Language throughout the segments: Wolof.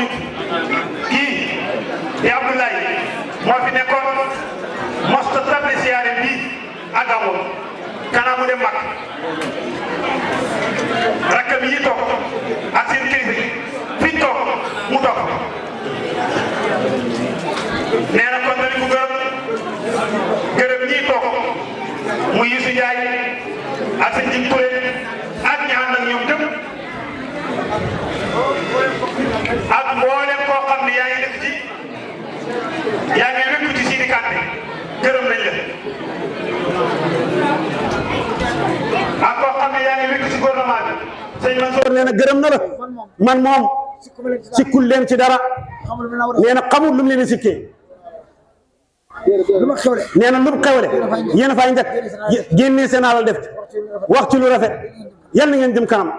mujj kii di Abdoulaye moo fi nekkoon mosta table siyaare bii agamoon kanaa mu dem mag rakkam yi toog ak seen kilifa fi toog mu toog nee na kon dañu ko gërëm ñii toog mu Youssou Ndiaye ak sëñ Jim Touré ak ñi ànd ak ñoom ñëpp ak mboolem koo xam ne yaa ngi def ci yaa ngi wékku ci Sidi Kanté gërëm nañ la ak koo xam ne yaa ngi wékku ci gouvernement bi sëñ Mansour nee na gërëm na la man moom sikkul leen ci dara nee na xamul lu mu leen di sikkee nee na lu mu xewle yéen a fay njëkk génnee seen alal def wax ci lu rafet yal na ngeen jëm kanam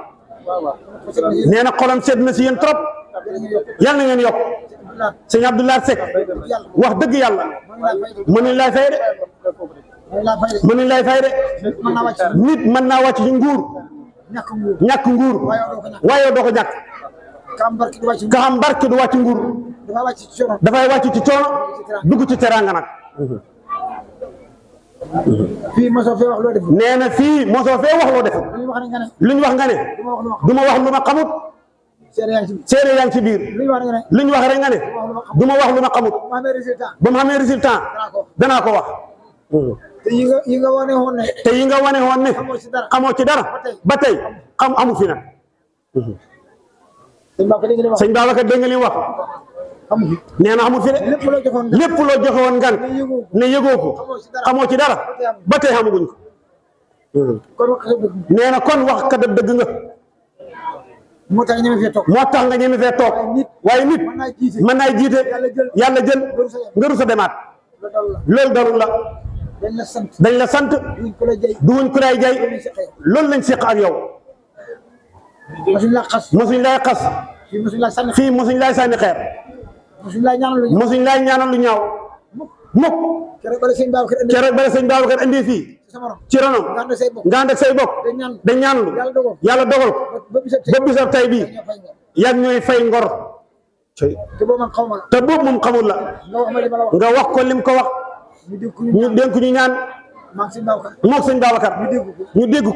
nee na xolam sedd na si yéen trop yal na ngeen yokk sëñ Abdoulaye Seck wax dëgg yàlla mënuñ lay fay de mënuñ lay fay de nit mën naa wàcc ci nguur ñàkk nguur waaye doo ko ñàkk ka xam barke du wàcc nguur dafay wàcc ci coono dugg ci teraanga nag fii mosoo fee wax loo def nee na fii mosoo fee wax loo def lu ñu wax nga ne du ma wax lu ma xamut seere yaa ngi ci biir lu ñu wax rek nga ne du ma wax lu ma xamut ba mu xamee résultat danaa ko wax te yi nga wane woon ne te yi nga wane woon ne xamoo ci dara ba tey xam amu fi nag sëñ Babacar dégg nga li mu wax nee na amul fi de lépp loo joxe woon ngan ne yëgoo ko xamoo ci dara ba tey xamaguñ ko nee na kon wax ka dëgg nga moo tax nga ñeme fee toog waaye nit mën naa jiite yàlla jël nga rus a demaat loolu dalul la dañ la sant duwuñ ku lay jay loolu lañ seq ak yow mosuñ lay xas fii mosuñ lay sànni xeer mosuñ lay ñaanal lu ñaaw mukk keroog bala sëñ Babacar indi fii ci ronom nga ànd ak say bokk da ñaanlu yàlla dogal ko ba bisab tay bii yàgg ñooy fay ngor te boobu moom xamul la nga wax ko lim ko wax ñu dénk ñu ñaan moog sëñ Babacar ñu dégg ko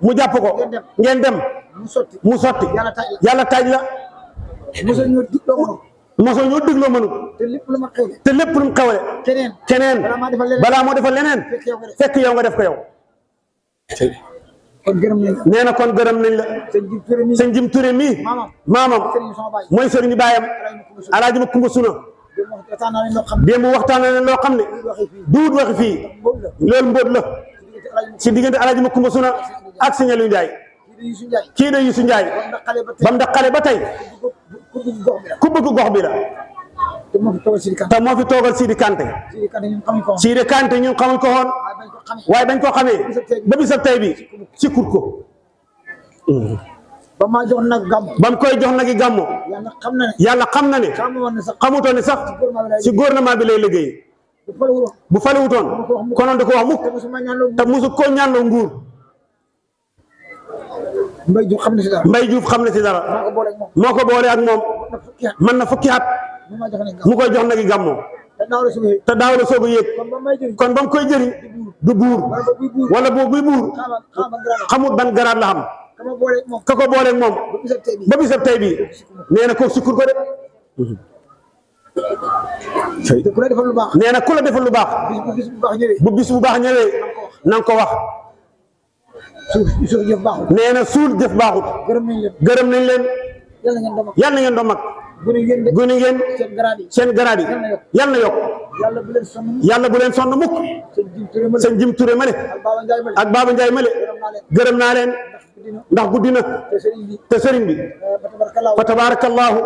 mu jàpp ko ngeen dem mu sotti yàlla taaj la mosoo ñoo dégloo mënu te lépp lu mu xewle keneen balaa moo defal leneen fekk yow nga def ko yow nee na kon gërëm nañ la sëñ Jim Touré mii maamam mooy sëriñu baayam alaaji ma kumba suna démb waxtaan na loo xam ne duut waxi fii loolu mbóot la ci diggante alaaji ma kumba suna ak sëñ Aliou Ndiaye kii de Youssou Ndiaye ba mu ndax xale ba tey ku bëgg gox bi la te moo fi toogal Sidi Kanté Sidi Kanté ñun xamuñ ko woon waaye bañ koo xamee ba bisab tey bi sikkut ko ba ma jox nag gàmmo ba mu koy jox nagi gàmmo yàlla xam na ne xamutoon ne sax si gouvernement bi lay liggéey bu falewutoon konoon da ko wax mukk te musu ko ñaanloo nguur Mbaye Diouf xam na si dara Mbaye Diouf xam na si dara moo ko boole ak moom mën na fukki at mu koy jox nagi gàmmo te daaw la soog a yéeg kon ba mu koy jëriñ du buur wala boobu buy buur xamut ban garaat la xam ka ko booleeg moom ba bisab tey bii nee na kooku sukkur ko de nee na ku la defal lu baax bu bis bu baax ñëwee na nga ko wax nee na suul jëf baaxut gërëm nañ leen yal na ngeen doon mag gune ngeen seen garaad yi yal na yokk yàlla bu leen sonn mukk sëñ Jim Touré male ak Baba Ndiaye male gërëm naa leen ndax guddi na te sëriñ bi fa tabarakallahu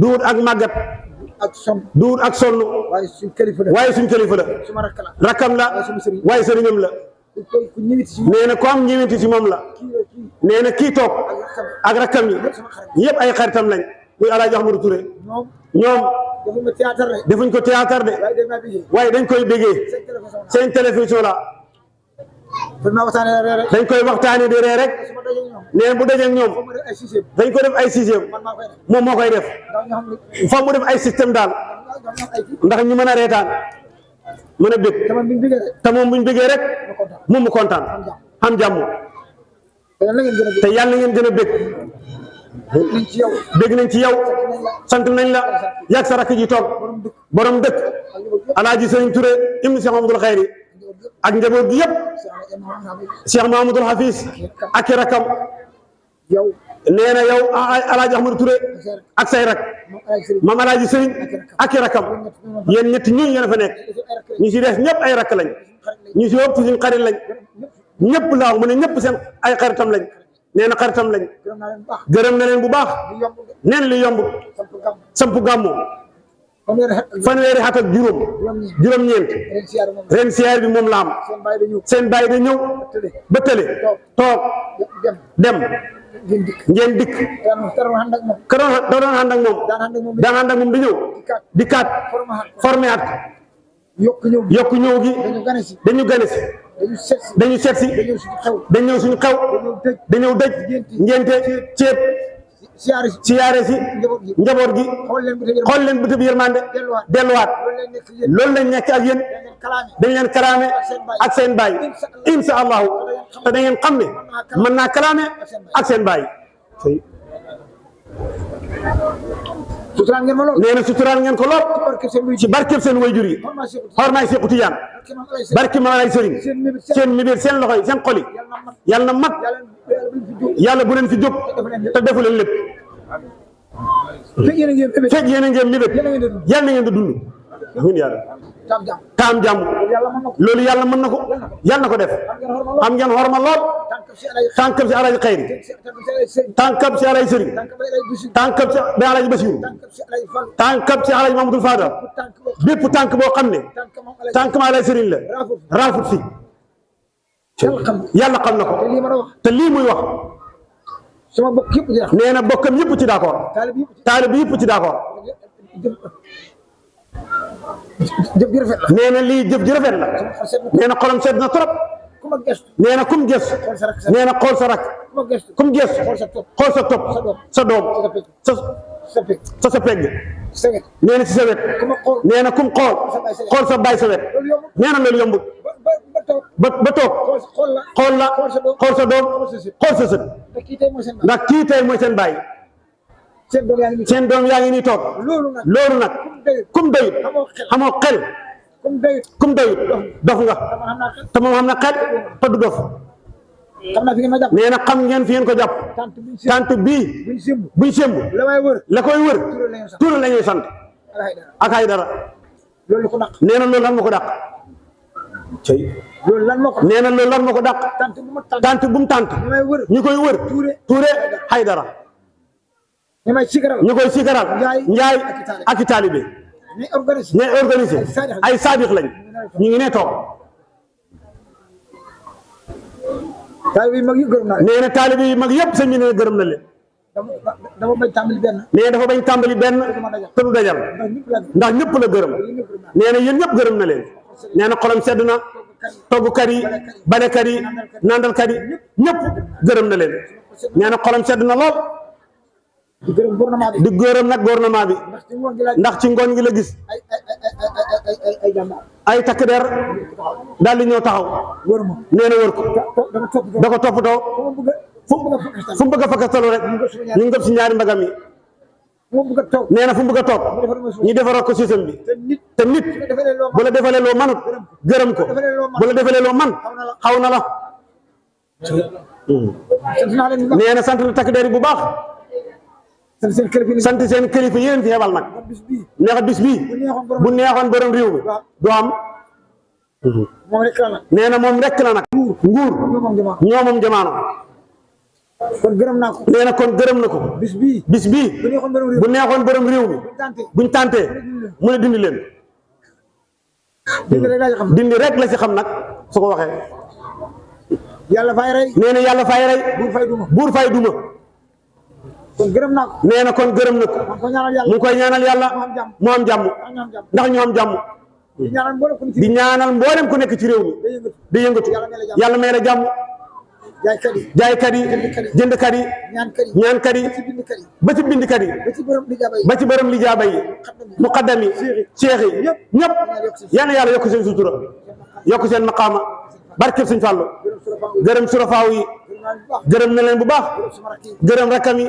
duut ak màggat duut ak sonn waaye suñ kilifa la rakkam la waaye sëriñam la nee na ko am ñëwenti ci moom la nee na kii toog ak rakkam yi yëpp ay xaritam lañ muy Alaaji Ahmadou Touré ñoom defuñ ko théâtre de waaye dañ koy déggee seen télévision la dañ koy waxtaanee di ree rek nee bu dajeeg ñoom dañ ko def ay sixième moom moo koy def fa mu def ay système daal ndax ñu mën a reetaan mën a bég te moom buñ bégee rek moom mu kontaan xam jàmm te yàlla ngeen gën a bég bég nañ ci yow sant nañ la yàgg sa rakk ji toog borom dëkk Alaaji Sëriñ Touré ibnu Cheikh Mamadou Khayri ak njaboot gi yëpp Cheikh Mahamadul Hafiz ak i rakam nee na yow Alaaji Ahmadou Touré ak say rak maam Alaaji Sëriñ ak i rakam yéen ñetti ñooñu yéen a fa nekk ñu si des ñëpp ay rakk lañ ñu si ëpp suñu xarit lañ ñëpp laaw mu ne ñëpp seen ay xaritam lañ nee na xaritam lañ gërëm na leen bu baax neen li yomb samp gàmmu fanweeri at ak juróom-ñeent ren siyaar bi moom la am seen bàyyi da ñëw ba tële toog dem ngeen dikk ka doon ànd ak moom daan ànd ak moom da ñëw dikkaat formé at yokk ñëw gi dañu gane si dañu seet si dañ ñëw suñu xew dañëw dëj ngénte ceeb siyaare si njaboot gi xool leen bëtëb yërmande delluwaat loolu lañ nekk ak yéen dañ leen kalaame ak seen baay insha allahu te da ngeen xam ne mën naa kalaame ak seen baay nee na suturaan ngeen ko lool ci barkeb seen wayjur yi xormaay Seexu Tijaan barke ma lay sëriñ seen mibir seen loxo yi seen xol yi yàlla na mat yàlla bu leen fi jóg te defu leen lépp fekk yéen a ngeen mibir yàlla na ngeen di dund amiin yàlla taam jàmm loolu yàlla mën na ko yàlla na ko def am ngeen xorma lool tànkab si Alaaji Xayri tànkab si Alaaji Sëriñ tànkab si Alaaji Basiru tànkab si Alaaji Mamadou Fadal bépp tànk boo xam ne tànk ma Alaaji Sëriñ la raafut fi yàlla xam na ko te lii muy wax nee na bokkam yëpp ci d'accord taalib bi yëpp ci d'accord nee na lii jëf ji rafet la nee na xolam sedd na trop nee na kum gës nee na xool sa rak kum gës xool sa topp sa doom sa pegg nee na si sa wet nee na kum xool sa baay sa wet nee na loolu yombut ba toog xool la xool sa doom xool sa sët ndax kii tey mooy seen baay seen doom yaa ngi nii toog loolu nag kum doyut xamoo xel kum doyut dof nga te moom xam na xel te du dof nee na xam ngeen fi ngeen ko jàpp tant bii buñ sémb la koy wër tuura la ñuy sant ak ay dara nee na loolu lan ma ko dàq nee na loolu lan ma ko dàq tant bu mu tant ñu koy wër tuure ay dara ñu koy sikaral njaay ak i taalibe ne organisé ay saadix lañ ñu ngi ne toog nee na taalibe yi mag yëpp sëñ bi ne gërëm na leen nee dafa bañ tàmbali benn te du dajal ndax ñëpp la gërëm nee na yéen ñëpp gërëm na leen nee na xolam sedd na toggkat yi balekat yi nandalkat yi ñëpp gërëm na leen nee na xolam sedd na lool di gërëm nag gouvernement bi ndax ci ngoon gi la gis ay takk der daal di ñëw taxaw nee na wër ko da ko toppatoo fu mu bëgg a fakkastalu rek ñu ngëb si ñaari mbagam yi nee na fu mu bëgg a toog ñu defaroo ko système bi te nit bu la defalee loo manut gërëm ko bu la defalee loo man xaw na la nee na sant na takk der yi bu baax sant seen kilifa yéen fi xebal nag neex bis bii bu neexoon borom réew mi du am nee na moom rek la nag nguur ñoo moom jamaano kon gërëm naa ko nee na kon gërëm na ko bis bii bu neexoon borom réew mi buñ tàntee mu ne dindi leen dindi rek la ci xam nag su ko waxee yàlla fay rey nee na yàlla fay rey buur fay duma kon gërëm naa ko nee na kon gërëm na ko mu ngi koy ñaanal yàlla mu am jàmm ndax ñu am jàmm di ñaanal mboolem ku nekk ci réew mi di yëngatu yàlla may la jàmm jaaykat yi jëndkat yi ñaankat yi ba ci bindkat yi ba ci borom li jaaba yi muqaddam yi cheikh yi ñëpp yal na yàlla yokk seen sutura yokk seen maqaama barkeb Sëñ Fallu gërëm surafaaw yi gërëm na leen bu baax gërëm rakkam yi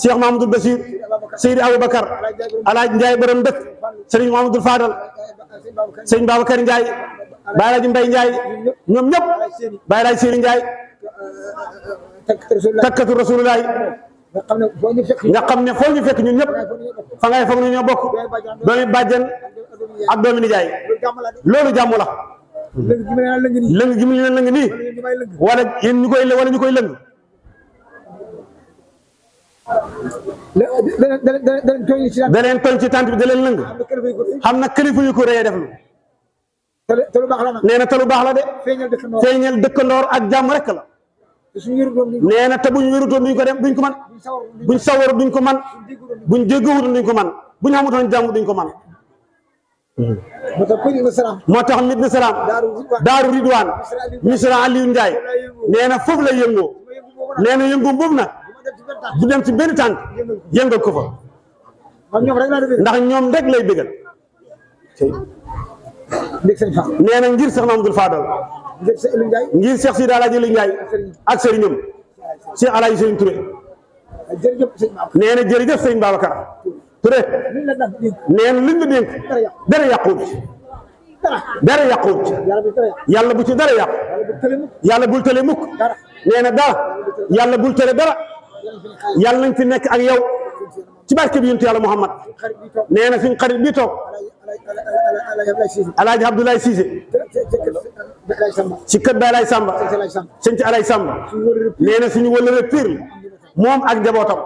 Cheikh Mahamadou Bachir Seydi Aboubacar Alaaj Njaay borom dëkk Sëriñ Mahamadou Fadal Sëriñ Babacar Njaay Baay Laaji Mbay Njaay ñoom ñëpp Baay Laaji Seeni Njaay takkatu Rasulullaay nga xam ne foo ñu fekk ñun ñëpp fa ngay foog ñu ñoo bokk doomi bàjjen ak doomi nijaay loolu jàmm la lëng gi mu leen lëng nii wala yéen ñu koy wala ñu koy lëng da leen tooñ ci tànt bi da leen lëng xam na kilifa yu ko rëy def lu nee na te lu baax la de feeñal dëkkandoor ak jàmm rek la nee na te buñ wérutoon duñ ko dem duñ ko man buñ sawaru duñ ko man buñ jéggawutoon duñ ko man buñ xamutoon jàmm duñ ko man moo tax mit na salaam daaru ridwaan misra Aliou Ndiaye nee na foofu lay yëngoo nee na yëngoo boobu nag du dem ci benn tànk yëngal ko fa ndax ñoom rek lay bégal nee na ngir Cheikh Mamadou Fadal ngir Cheikh Sidi Alaaji Aliou Ndiaye ak sëriñam Cheikh Alaaji Sëriñ Touré nee na jërëjëf sëriñ Babacar Touré nee na liñ la dénk dara yàquwut dara yàquwut yàlla bu ci dara yàqu yàlla bul tële mukk nee na dara yàlla bul tële dara yàlla nañ fi nekk ak yow ci barke bi yonent yàlla Muhammad nee na suñ xarit bi toog Alaaji Abdoulaye Cissé ci kër Baay Laay Samba sëñ ci Alaay Samba nee na suñu wëllëre pire moom ak njabootam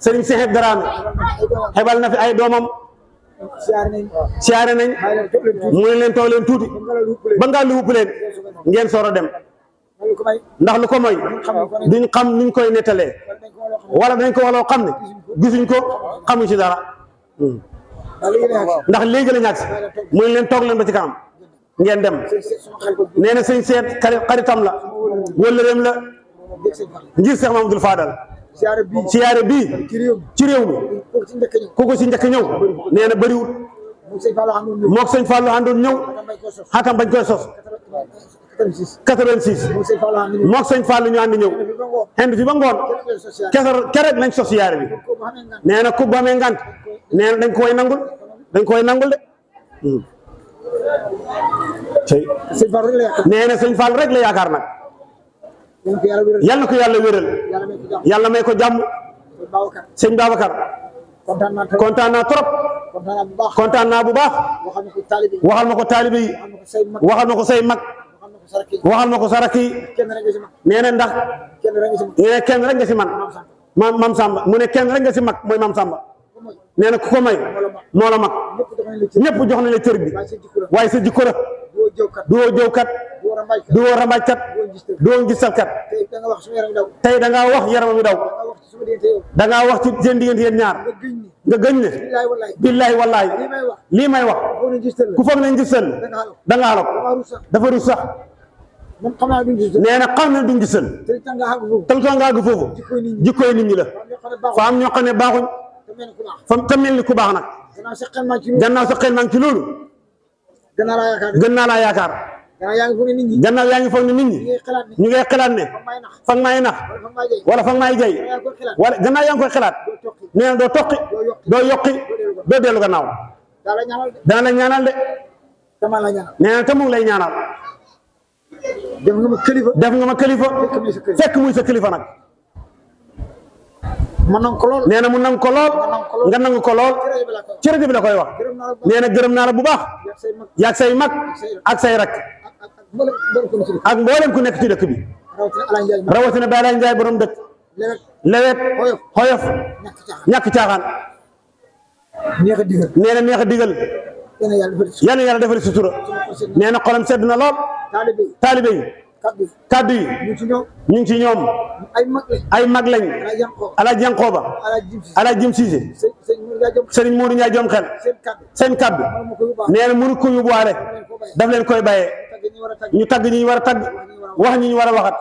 Serigne Cheikh Dramé xebal na fi ay doomam siyaare nañ mu ne leen toog leen tuuti ba ngaa lu wupp leen ngeen soor a dem ndax lu ko mooy duñ xam nuñ koy nettalee wala dañ ko waloo xam ne gisuñ ko xamuñ ci dara ndax léegi la ñàkk si mu ne leen toog leen ba ci kanam ngeen dem nee na sëñ seet xaritam la wëllëreem la ngir Cheikh Mamadou Fadal siyaare bii ci réew mi ku ko si njëkk ñëw nee na bëriwul mook sëñ Fallou àndoon ñëw xatam bañ koy sos 86 mook sëñ Fallou ñu ànd ñëw xend fi ba ngoon keroog lañ sos siyaare bi nee na ku bu amee ngant nee na dañ koy nangul de nee na sëñ Fallou rek la yaakaar nag yal na ko yàlla wéral yàlla may ko jàmm sëñ Babacar kontaan naa trop kontaan naa bu baax waxal ma ko taalibe yi waxal ma ko say mag waxal ma ko sarak yi nee na ndax nee kenn rek nga si man mam Samba mu ne kenn rek nga si mag mooy mam Samba nee na ku ko may moo la mag ñëpp jox nañ la cër bi waaye sa jikko la du woo jëwkat du woo rambaajkat du woo ngistalkat tey da ngaa wax yaramam mi daw da ngaa wax ci seen diggante yéen ñaar nga gëñ ne billaahi wallaahi lii may wax ku foog ne ngistal da nga xalak dafa rus sax nee na xam ne du ngistal te lu tax nga àgg foofu jikkoy nit ñi la fa am ñoo xam ne baaxuñ fa te mel ni ku baax nag gannaaw sa xel maa ngi ci loolu gën naa laa yaakaar gannaaw yaa ngi foog ne nit ñi ñu ngay xalaat ne fa nga may nax wala fa nga may jay wala gannaaw yaa ngi koy xalaat nee na doo toqi doo yokki doo dellu gannaaw dana la ñaanal de nee na te mu ngi lay ñaanal def nga ma kilifa fekk muy sa kilifa nag nee na mu nangu ko lool nga nangu ko lool ci rajo bi la koy wax nee na gërëm naa la bu baax yaag say mag ak say rak ak mboolem ku nekk ci dëkk bi rawatina Baay Laay Njaay borom dëkk lewet xoyof ñàkk caaxaan nee na neex a digal yal na yàlla defal sutura nee na xolam sedd na lool taalibe yi kaddu yi ñu ngi ci ñoom ay mag lañ Alaaji Yankooba Alaaji Jim Siise Sëriñ Moodu Njaay jom xel seen kaddu nee na mënu ko yóbbuwaale daf leen koy bàyyee ñu tagg ñi ñu war a tagg wax ñi ñu war a waxat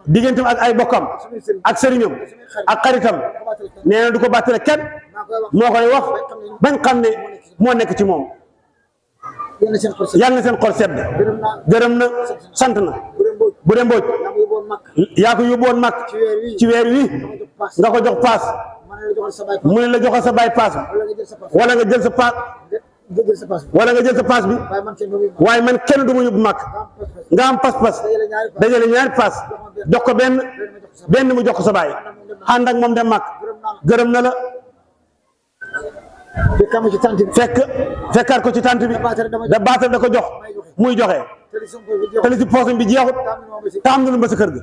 digganteem ak ay bokkam ak sëriñam ak xaritam nee na du ko bàttale kenn moo koy wax bañ xam ne moo nekk ci moom yàlla na seen xol sedd gërëm na sant na bu dee mbooj yaa ko yóbbu woon mag ci weer wi nga ko jox paas mu ne la joxal sa baay paas bi wala nga jël sa paas wala nga jël sa paas bi waaye man kenn du ma yóbbu mag nga am pas-pas dajale ñaari paas jox ko benn mu jox ko sa baay ànd ak moom dem mag gërëm na la fekkaat ko ci tànt bi da baatal da ko jox muy joxe te li si poosam bi jeexut te am na lu ba sa kër ga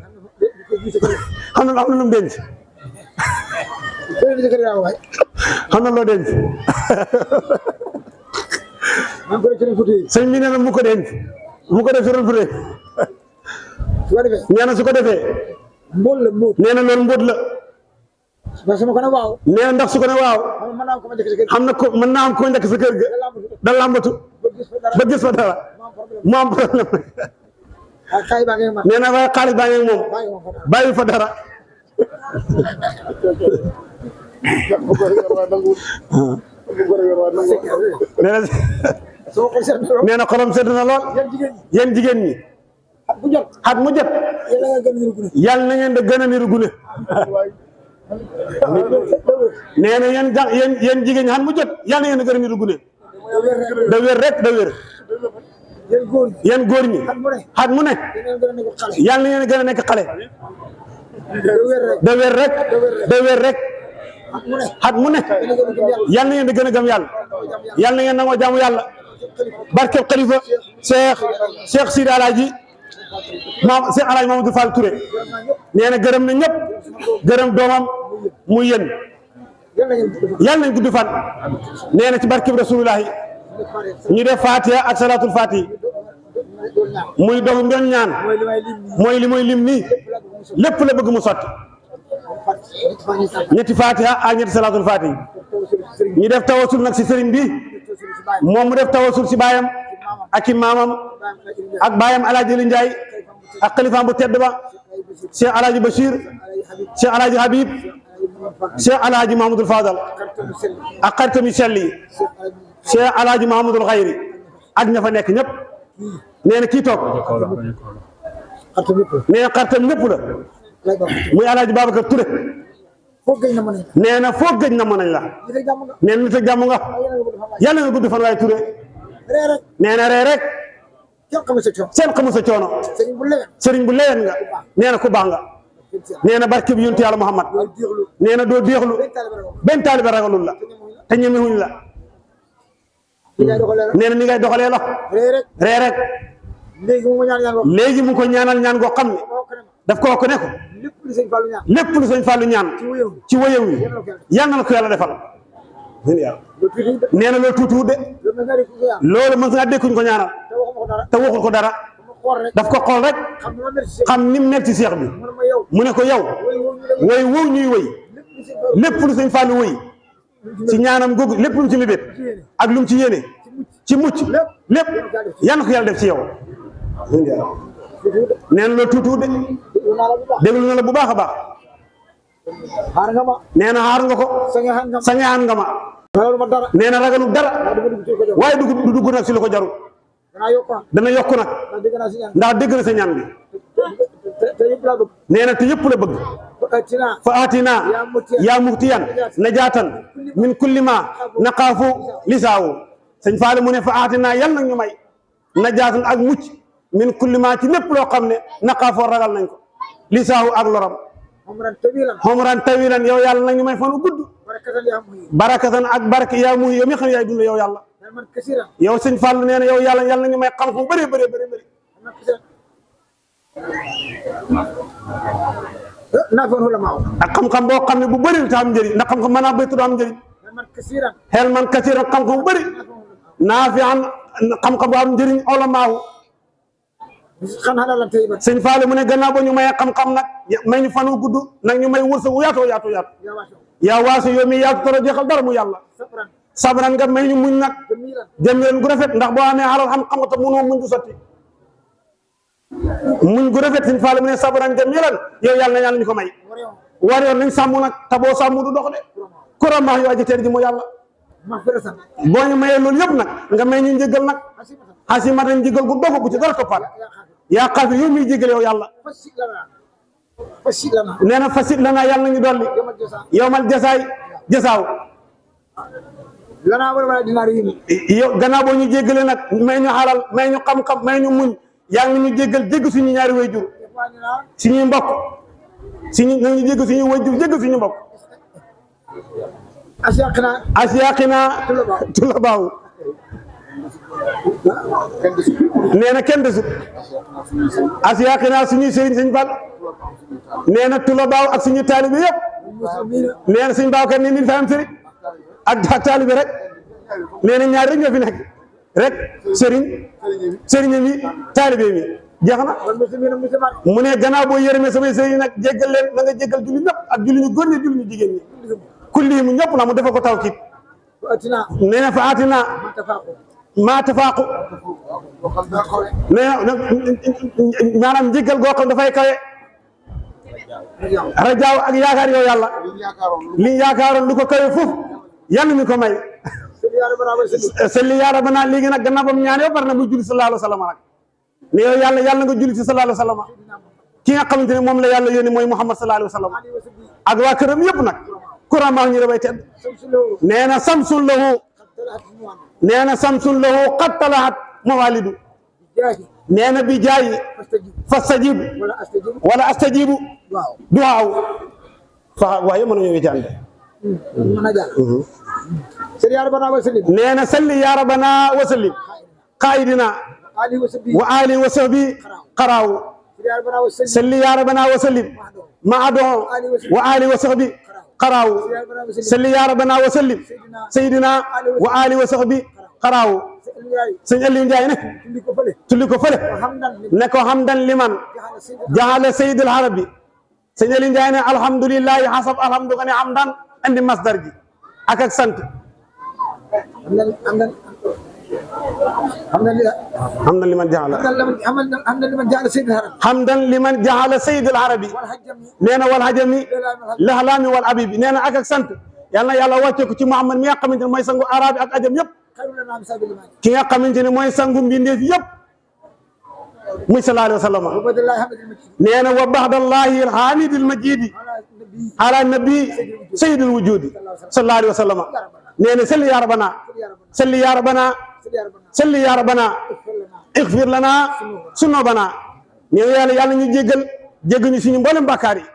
am na lu mu denc xam na loo denc sëñ bi nee na mu ko denc mu ko def si rël nee na su ko defee nee na loolu mbóot la nee na ndax su ko ne waaw xam na ko mën naa am ko njëkk sa kër ga da làmbatu ba gis fa dara mu am problème nee na waaye xaalis baa ngi moom bàyyi fa dara nee na xolam sedd na lool yéen jigéen ñi at mu jot yàlla na ngeen da gën a niru gune nee na yéen jigéen ñi at mu jot yàlla na ngeen da gën a niru gune da wér rek da wér yéen góor ñi at mu ne yàlla na ngeen gën a nekk xale da wér rek da wér rek at mu ne yàlla na ngeen da gën a gëm yàlla yàlla na ngeen nangoo jaamu yàlla barkeb xalifa Cheikh Sidi Alaaji Cheikh Alaaji Mamadou Fall Touré nee na gërëm na ñëpp gërëm doomam muy yéen yàlla nañ gudd fan nee na ci barkeb rasulullahi ñu def Fatiha ak salatul Fatihi muy dofu doon ñaan mooy li mooy lim nii lépp la bëgg mu sotti ñetti Fatiha ak ñetti salatul Fatihi ñu def tawasul nag si sëriñ bi moom mu def tawasul si baayam ak i maamam ak baayam Alaaji Li Njaay ak xalifaam bu tedd ba Cheikh Alaaji Bachir Cheikh Alaaji Habib Cheikh Alaaji Mahamadul Fadal ak xaritam yu sell yi Cheikh Alaaji Mahamadul Xayri ak ña fa nekk ñëpp nee na kii toog nee na xaritam ñëpp la muy Alaaji Babacar Touré nee na foo gëj na mën nañ la nee na nit ak jàmm nga yàlla nga gudd fan waaye Touré nee na ree rek seen xamu sa coono sëriñ bu lewen nga nee na ku baax nga nee na barke bi yonent Yàlla Muhammad nee na doo déexlu benn taalibe ragalul la te ñemewuñ la nee na ni ngay doxalee la ree rek léegi mu ko ñaanal ñaan goo xam ne daf ko wax ko ne ko lépp lu sëñ Fallu ñaan ci wëyëw yi yal na ko yàlla defal nee na loolu tuutiwut de loolu mën nga dékkuñ ko ñaanal te waxul ko dara daf ko xool rek xam ni mu mel ci seex bi mu ne ko yow woy wow ñuy woy lépp lu sëñ Fallu woy ci ñaanam googu lépp lu mu ci mébét ak lu mu ci yéene ci mucc lépp yal na ko yàlla def ci yow nee na loolu tuutiwut de déglu na la bu baax a baax nee na xaar nga ko sañaan nga ma nee na ragalu dara waaye du dugg nag si lu ko jarul dana yokku nag ndax dégg na sa ñaan bi nee na te yëpp la bëgg fa atina yaa muktiyan najaatan min kulli ma naqaafu lisaawu sëñ Faale mu ne fa atina yal nag ñu may najaatan ak mucc min kulli ma ci lépp loo xam ne naqaafoo ragal nañ ko lisaawu ak loram xomran tawilan yow yàlla nag ñu may fan u gudd barakatan ak barke yaa muy yow mi xam yaay dund yow yàlla yow sëñ Fallu nee na yow yàlla yàlla na ñu may xam-xam bëree bëri bëri ak xam-xam boo xam ne bu bëri te am njëriñ ndax xam-xam mën naa bëri te du am njëriñ xel man kasiran xam-xam bu bëri naafi an xam-xam bu am njëriñ olamaahu xanaa la tey ba sëñ Fallou mu ne gannaaw ba ñu may xam-xam nag may ñu fan wu gudd nag ñu may wërsëg wu yaatoo yaatu yaatu yaa waasu yow mi yaatu toro jeexal dara mu yàlla sabran nga may ñu muñ nag jëm leen gu rafet ndax boo amee alal xam-xam nga te mënoo muñ du sotti muñ gu rafet sëñ Fallou mu ne sabran jëm leen yow yàlla na yàlla ñu ko may war yoon nañ sàmm nag te boo sàmm du dox de kuram maax yu aji teer ji mu yàlla boo ñu mayee loolu yëpp nag nga may ñu njëgal nag xasimata njëgal gu dogu bu ci dara toppaat yaa xaafi yow miy jégal yow yàlla nee na fasit la naa yàlla nañu dolli yowmal jasaay jasaaw yow gannaaw boo ñu jéggalee nag may ñu xalal may ñu xam-xam may ñu muñ yaa ngi ñu jéggal jégg suñu ñaari wayjur suñuy mbokk suñu ñu jégg suñu wayjur jégg suñu mbokk asiyaqina tulabaaw nee na kenn desut asiyaqina suñuy sëriñ sëñ Fall nee na tulabaaw ak suñu taalibe yëpp nee na sëñ Babacar ne nit fa am sëriñ ak taalibe rek nee na ñaar rek ñoo fi nekk rek sëriñ mi taalibe mi jeex na mu ne gannaaw boo yërëmee samay sëriñ nag jéggal leen na nga jéggal julli ñëpp ak julli ñu góor ñi julli ñu jigéen ñi kulli mu ñëpp la mu defa ko tawkiit nee na fa atina maa tafaaqu nee na maanaam njéggal goo xam dafay kawe rajaaw ak yaakaar yow yàlla li yaakaaroon lu ko kawe foofu yàlla mi ko may salli yaa rabbana léegi nag gannaaw bam ñaan yow par na muy julli sallallahu alayhi wa sallam nag ne yow yàlla nga julli ci sallallahu alayhi wa sallam ki nga xamante ne moom la yàlla yónni mooy Muhammad sallallahu alayhi wa sallam ak waa këram yëpp nag kuram maa ñu damay tedd nee na samsun lahu nee na samsun lahu qad talahat mawalidu nee na bi jaayi fastajibu wala astajibu duwaaw fa waaye mën nañoo wécc ande nee na salli ya rabbana wa sallim qaidina wa ali wa sahbi qaraaw salli ya rabbana wa sallim ma adon wa ali wa sahbi qaraaw salli ya rabbana wa sallim sayyidina wa ali wa sahbi qaraaw sëñ Aliou Ndiaye ne tulli ko fële ne ko hamdan liman jahala sayyid al arabi sëñ Aliou Ndiaye ne alhamdulillahi hasab alhamdu nga ne hamdan andi masdar gi ak sant hamdan liman jahala sayyid al arabi nee na wal hajami lahlaami wal abibi nee na ak sant yàlla na yàlla wàcce ko ci Muhammad mi nga xamante ne mooy sangu arabi ak ajam yëpp ki nga xamante ne mooy sangu mbindeef yëpp muy sallallahu alayhi wa sallam nee na wa baxdallahi alhamidil majidi ala nabi sayyidil wujudi sallallahu alayhi wa sallam nee na salli ya rabbana salli ya rabbana salli ya rabbana ighfir lana sunubana nee na yàlla ñu jéggal ñu suñu mboolem bàkkaar yi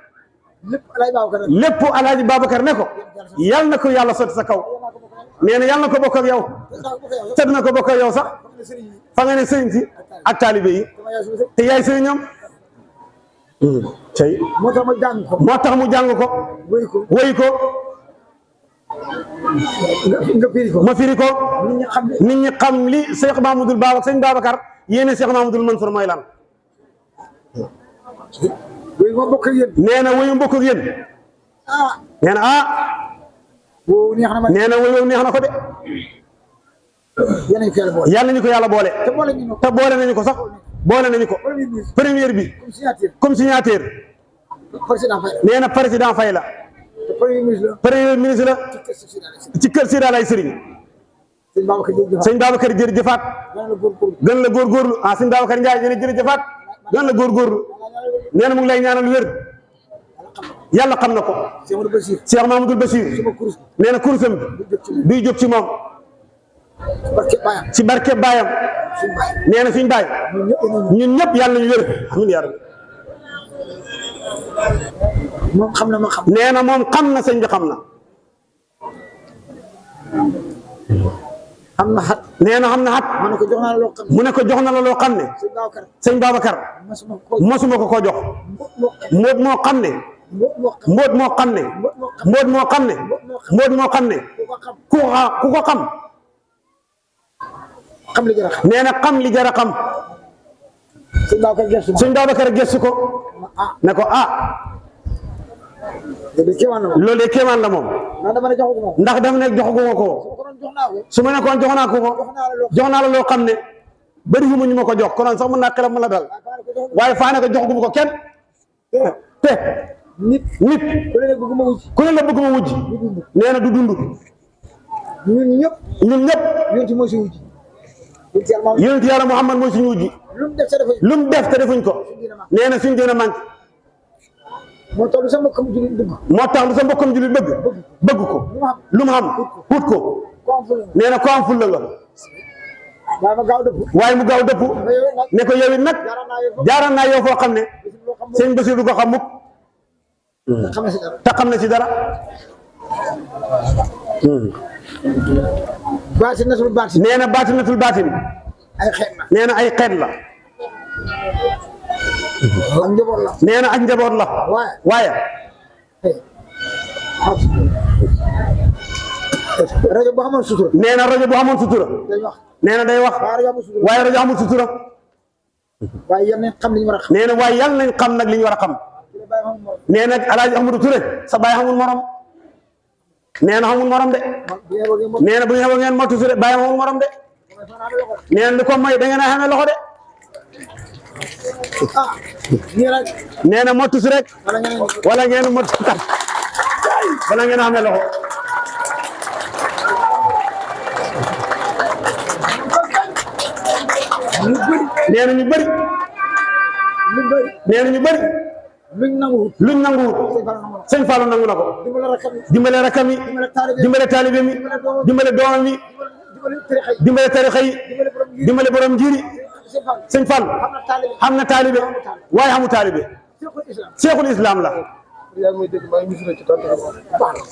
lépp alaaji Babacar ne ko yàlla na ko yàlla sotti sa kaw nee na yàlla na ko bokk ak yow te dina ko bokk ak yow sax fa nga ne sëriñ si ak taalibe yi te yaay sëriñam tey moo tax mu jàng ko woy ko ma firi ko nit ñi xam li Cheikh Mamadou Babacar sëñ Babacar yéene Cheikh Mamadou Mansour mooy lan nee na woyu mbokk ak yéen nee na nee na woyu neex na ko de yàlla ñu ko yàlla boole te boole nañu ko sax boole nañu ko première bi comme signature nee na président Faye la premier ministre la ci kër Sida lay sëriñ sëñ Babacar jërëjëfaat gën la góorgóorlu sëñ Babacar Ndiaye nee na jërëjëfaat gën la góorgóorlu nee na mu ngi lay ñaanal wér yàlla xam na ko Cheikh Mamadou Bachir nee na kurusam bi duy jóg ci moom ci barke baayam nee na suñ baay ñun ñëpp yàlla nañu wér amiin yaa rabbi moom xam na ma xam nee na moom xam na sëñ bi xam na am na xat nee na xam na xat mu ne ko jox naa la loo xam mu ne ko jox na la loo xam ne sëñ Babacar mosuma ko jox mbóot moo xam ne mbóot moo xam ne mbóot moo xam ne mbóot moo xam ne ku ko xam li jar a xam nee na xam li jar a xam sëñ Babacar gëstu ko ne ko loolu de kéemaan la moom ndax dama ne joxaguma ko su ma nekkoon jox naa ko jox naa la loo xam ne bëri fu mu ñu ma ko jox konoon sax mën naa xelam mën la dal waaye faa ne ko joxaguma ko kenn te nit ku ne la bëgg ma wujj nee na du dund ñun ñëpp yonent yàlla Muhammad mooy suñu wujj lu mu def te defuñ ko nee na suñ dina manqué moo tax lu sa mbokkam jullit bëgg ko lu mu xam wut ko nee na ko am fulla nga waaye mu gaaw dëpp ne ko yow it nag jaaraan naa yow foo xam ne sëñ Basiru du ko xam mukk te xam na ci dara nee na baatinatul baatin nee na ay xeet la nee na ak njaboot la waaye rajo bu xamoon sutura nee na rajo bu xamoon sutura nee na day wax waaye rajo amul sutura waaye yal nañ xam li ñu war a xam nee na waaye yal nañ xam nag li ñu war a xam nee na Alaaji Ahmadou Touré sa baay xamul morom nee na xamul morom de nee na bu ñu xamul ngeen motu Touré baay xamul morom de nee na li ko may da ngeen a xamee loxo de nee na motu si rek wala ngeen motu kat wala ngeen a xamee loxo nee na ñu bëri nee na ñu bëri luñ nanguwut sëñ Fallou nangu na ko dimbale rakam yi dimbale taalibe mi dimbale doomam yi dimbale tarixa yi dimbale borom njiiri sëñ Fallou xam na taalibe waaye xamu taalibe seexul islam la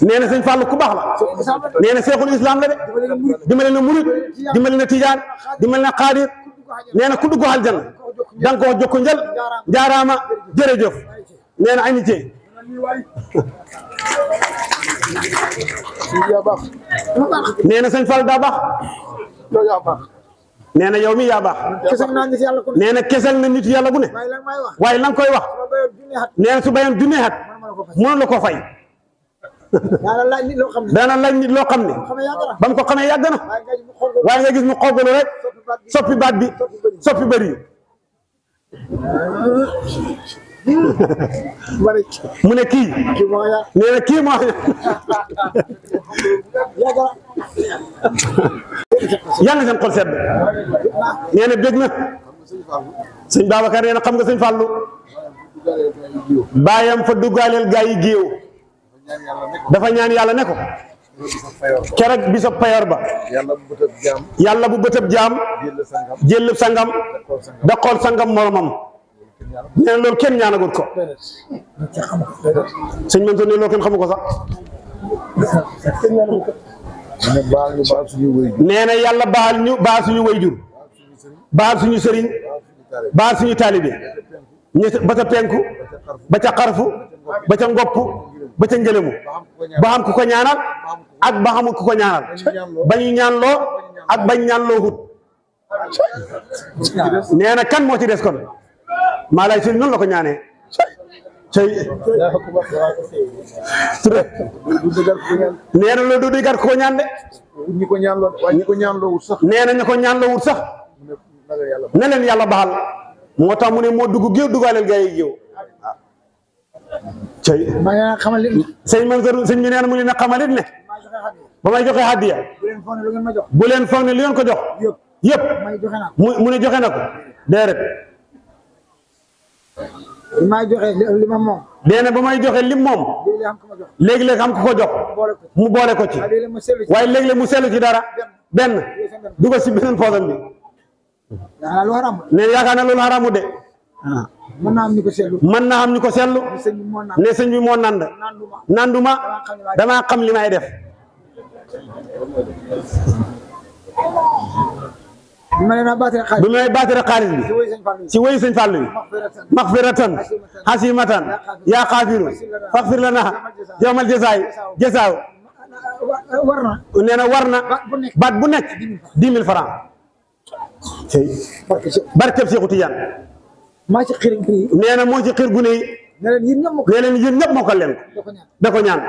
nee na sëñ Fallou ku baax la nee na seexul islam la de dimbale na murid dimbale na tijaan dimbale na xaadir nee na ku dugg aljanna da nga koo jokko njël jaaraama jërëjëf nee na ay nit yi nee na sëñ Fall daa baax nee na yow mi yaa baax nee na kesel na nit yàlla bu ne waaye la nga koy wax nee na su bayoon junne at mënoon la ko fay daana laaj nit loo xam ne ba mu ko xamee yàgg na waaye nga gis mu xoggalu rek soppi baat bi soppi bëri mu ne kii nee na kii moo yàlla seen xol sedd nee na bég na sëñ Babacar nee na xam nga sëñ Fallou baayam fa duggaaleel gaa yi géew dafa ñaan yàlla ne ko keroog bisab payor ba yàlla bu bëtëb jaam jëllëb sangam da xool sangam moromam nee na loolu kenn ñaanagut ko sëñ Mansour ne loolu kenn xamu ko sax nee na yàlla baal ñu baal suñu wayjur baal suñu sëriñ baal suñu taalibe ba ca penku ba ca xarfu ba ca ngopp ba ca ngëlëmu ba xam ku ko ñaanal ak ba xamul ku ko ñaanal ba ñu ñaanloo ak bañ ñaanloo hut nee na kan moo ci des kon maa lay sëriñ noonu la ko ñaanee cey nee na loolu du digar ko ñaan de ñi ko ñaanloo wut sax nee na ñu ko ñaanloo wut sax ne leen yàlla baxal moo tax mu ne moo dugg géew duggaaleel gaa yi géew cey sëñ Mansour sëñ bi nee na mu leen a xamalit ne ba may joxe hadiya bu leen foog ne li ngeen ko jox yëpp mu ne joxe na ko déedéet nee na ba may joxe lim moom léegi-léeg xam ku ko jox mu boole ko ci waaye léegi-léeg mu sellu ci dara benn dugal si beneen poosam bi ne yaakaar na loolu xaramu de mën naa am ñu ko seetlu ne sëñ bi moo nand nanduma damaa xam li may def bi may baatare xaalis bi ci wéy sëñ Fallou bi maxfiratan hasimatan yaa xaafiru faxfir lana yawmal jasaaw nee na war na baat bu nekk 10 000 francs barkeb Seexu Tijaan maa ci xiir yi. nee na moo ci xiir gune yi. ne leen yéen ñëpp nee leen yéen ñëpp mokkal leen ko. da ko ñaan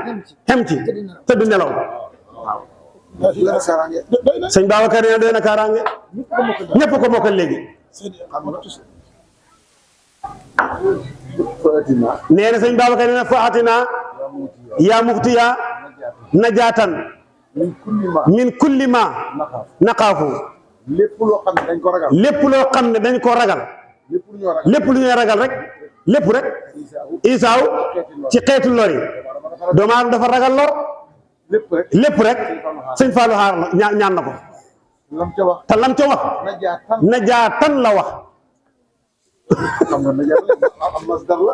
xem ci tëdd nelaw. sëñ Babacar nee na doy na kaaraange. ñëpp ko mokkal léegi. nee na sëñ Babacar nee na faatina yaa muxtiya najaatan min kulli ma naqaafu. lépp loo xam ne dañ ko ragal. lépp loo xam ne dañ ko ragal. lépp lu ñuy ragal rek. lépp rek. isaaw ci xeetu lor yi. doomu aadama dafa ragal lor. lépp rek. sëñ Fallou xaar la ñaan na ko. te lam ca wax. najaatan la wax. xam nga najaatan ak masdar la.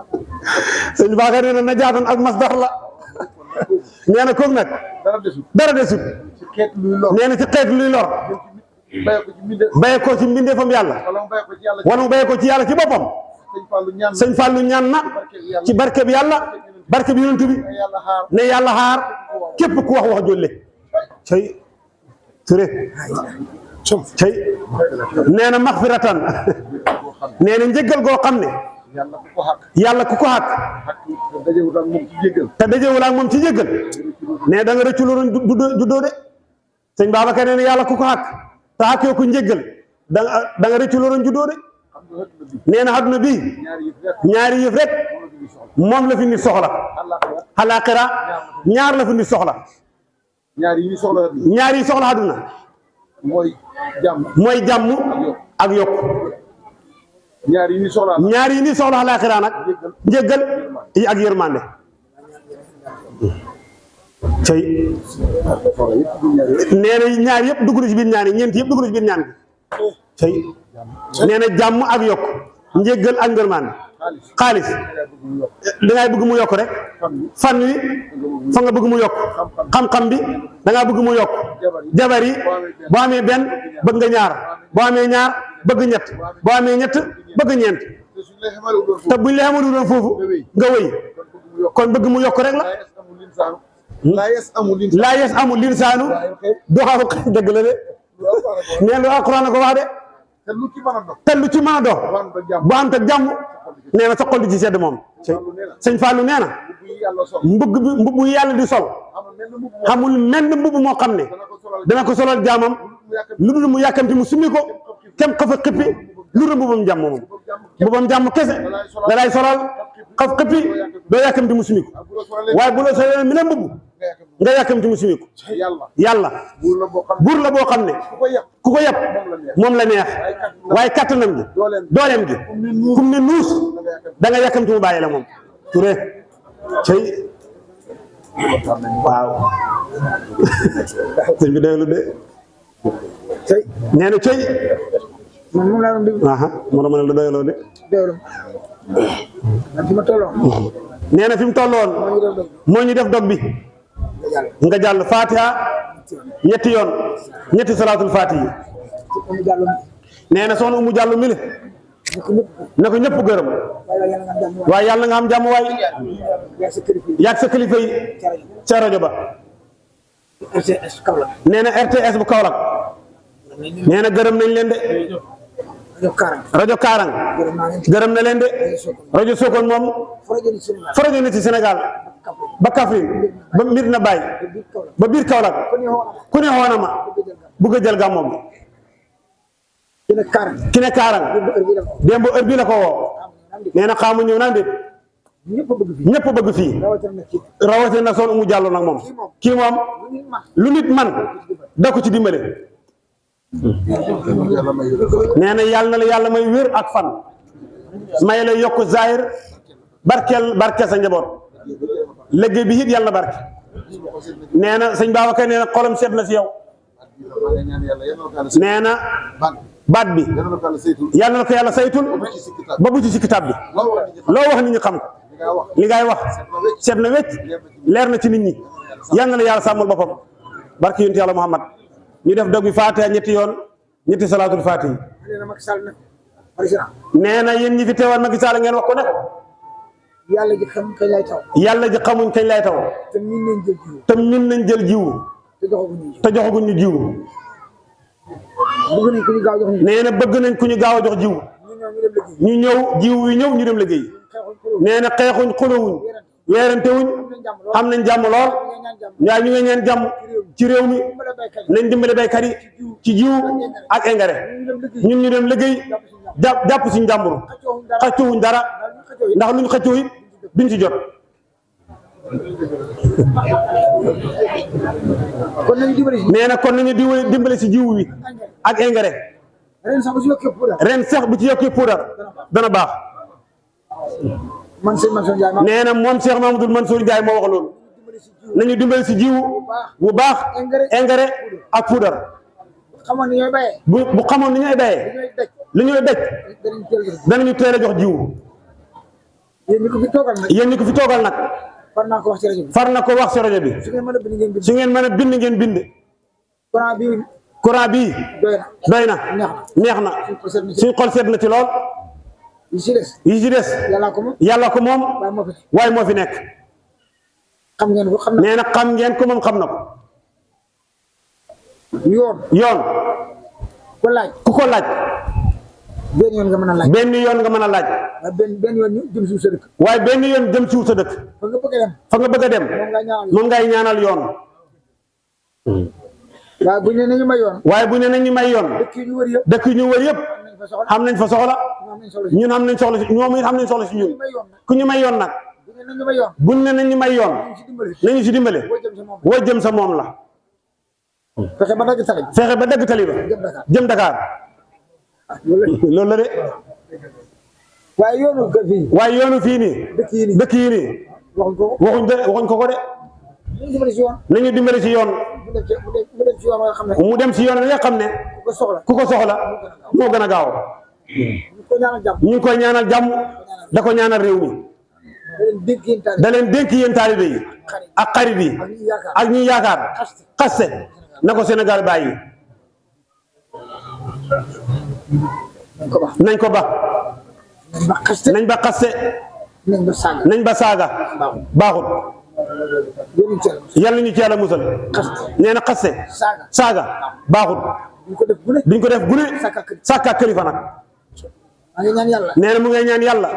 sëñ Bakar nee na najaatan ak masdar la. nee na kooku nag. dara desut. nee na ci xeetu luy lor. baye ko ci mbindeefam yàlla. wala mu baye ko ci yàlla ci boppam. sëñ Fallou ñaan na ci barke bi yàlla barke bi yonent bi ne yàlla xaar képp ku wax jolle cay Touré cay nee na maxfiratan nee na njëggal goo xam ne yàlla ku ko xàq te dajewul ak moom ci jéggal ne da nga rëccu loolu juddoo de sëñ Babacar nee na yàlla ku ko xàq te xàkkee ko njëggal da nga rëccu loolu juddoo de nee na àdduna bii ñaari yëf rek moom la fi nit soxla. àllaaxira ñaar la fi nit soxla. ñaar yi soxla àdduna. mooy jàmm ak yokk. ñaar yi ni soxla àllaaxira nag njëggal ak yërmande. cey nee na ñaar yëpp dugg na ci biir ñaan yi ñeent yëpp dugg na ci biir ñaan bi cey nee na jàmm ak yokk njëggal ak ngërmande. xaalis dangay bëgg mu yokk rek fan wi fa nga bëgg mu yokk xam-xam bi dangaa bëgg mu yokk jabar yi boo amee benn bëgg nga ñaar boo amee ñaar bëgg ñett boo amee ñett bëgg ñeent te buñ la xamalu doon foofu nga wëy kon bëgg mu yokk rek la. laa yes amul linsaanu doxaw dëgg la de nee lu alquran la ko wax de. te lu ci mën a dox bu am te jàmm nee na sa xol di ci sedd moom. sëñ Fallou nee na mbubb yi yàlla di sol xamul menn mbubb moo xam ne dana ko solal jaamam lu dul mu yàkkamti mu summi ko kem xafa xippi lu dul mbubbam jàmm moom. mbubbam jàmm kese da lay solal xaf xippi doo yàkkamti mu summi ko waaye bu la solee mi la mbubb nga yàkkamti mu summi ko. yàlla buur la boo xam ne ku ko yàpp moom la neex waaye kattanam gi dooleem gi kum ne nuus da nga yàkkamti mu bàyyi la moom. Touré cey waaw sëñ bi doylu de cey nee na cey moom laa doon déglu moo la mën a la doyloo de nee na fi mu tolloon moo ñu def dog bi nga jàll Fatiha ñetti yoon ñetti salaatul Fatiha nee na soxna Umu Jàllu mile na ko ñëpp gërëm waaye yàlla nga am jàmm waay yàgg sa kilifa yi ca rajo ba nee na RTS bu Kaolack nee na gërëm nañ leen de rajo Kaarang gërëm na leen de rajo Sokone moom fa rajo nit ci Sénégal ba Kaffrine ba Medina Baye ba biir Kaolack ku ne xoona ma bugg a jël gàmmoom bi ki ne Kaarang démb heure bii la ko woo nee na xaamu ñëw naan de ñëpp bëgg fii rawatina na Soxna Umu Jàllo nag moom kii moom lu nit man da ko ci dimbale nee na yàlla na la yàlla may wér ak fan may la yokk zahir barke sa njaboot liggéey bi it yàlla na barke nee na sëñ Babacar nee na xolam seet na si yow nee na baat bi yàlla na ko yàlla saytul ba bu ci si kitaab bi loo wax nit ñi xam ko li ngay wax seet na wecc leer na ci nit ñi yàlla na la yàlla sàmmal boppam barke yonent yàlla Muhammad ñu def dog bi Fatiha ñetti yoon ñetti salaatul Fatiha nee na yéen ñi fi teewal Macky Sall ngeen wax ko ne yàlla ji xam kañ lay taw. yàlla ji xamuñ kañ lay taw. te min nañ jël jiwu. te joxaguñ ñu jiwu. bëgg nañ ku ñu gaaw jox nee na bëgg nañ ku ñu gaaw a jox jiwu. ñu ñëw jiw wi ñëw ñu dem liggéey nee na xeexuñ xulowuñ weerante wuñ am nañ jàmm lool ñaa ñu ngi ñaan jàmm ci réew mi nañ dimbale baykat yi ci jiw ak engrais ñun ñu dem liggéey jàpp suñu jàmbur xëccoowuñ dara ndax luñ xëccoo it duñ ci jot nee na kon nañu dimbale si jiw wi ak engrais ren sax bu ci yokkee puudar dana baax nee na moom Cheikh Mamadou Mansour Ndiaye moo wax loolu nañu dimbale si jiw bu baax engrais ak puudar bu xamoon ni ñooy bayee li ñooy daj danañu teel a jox jiw yéen ñi ko fi toogal nag far na ko wax ci rajo bi su ngeen mën a bind ngeen bind courant bi doy na neex na suñ xol seet na ci lool yi ci des yàlla ko moom waaye moo fi nekk nee na xam ngeen ko moom xam na ko yoon ku ko laaj benn yoon nga mën a laaj benn yoon jëm si sa dëkk waaye benn yoon jëm si sa dëkk fa nga bëgg a dem moom ngay ñaanal yoon waaye bu ñu nee nañu may yoon dëkk yi ñu wër yëpp xam nañ fa soxla ñun xam nañ soxla si ñoom it xam nañ soxla si ñun ku ñu may yoon nag buñ ne nañu may yoon nañu si dimbale woo jëm sa moom la fexe ba dagg tali ba jëm Dakar loolu la de waaye yoonu fii nii dëkk yi nii waxuñ ko de nañu dimbale si yoon mu dem si yoon nga xam ne ku ko soxla moo gën a gaaw ñu ngi koy ñaanal jàmm da ko ñaanal réew mi da leen dénk yéen taalibe yi ak xarit yi ak ñi yaakaar xaste na ko Sénégal bàyyi nañ ko ba nañ ba xaste nañ ba saaga baaxut yàlla ñu ci yàlla musal nee na xaste saaga baaxut duñ ko def gune sàkka kilifa nag nee na mu ngay ñaan yàlla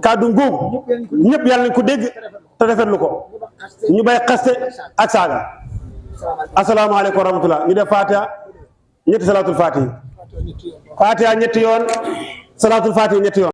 kàddu googu ñëpp yàlla nañ ko dégg te rafetlu ko ñu bay xaste ak saaga asalaamaaleykum wa rahmatullah ñu def fatiha ñetti salaatul fatihi fatiha ñetti yoon salaatul fatihi ñetti yoon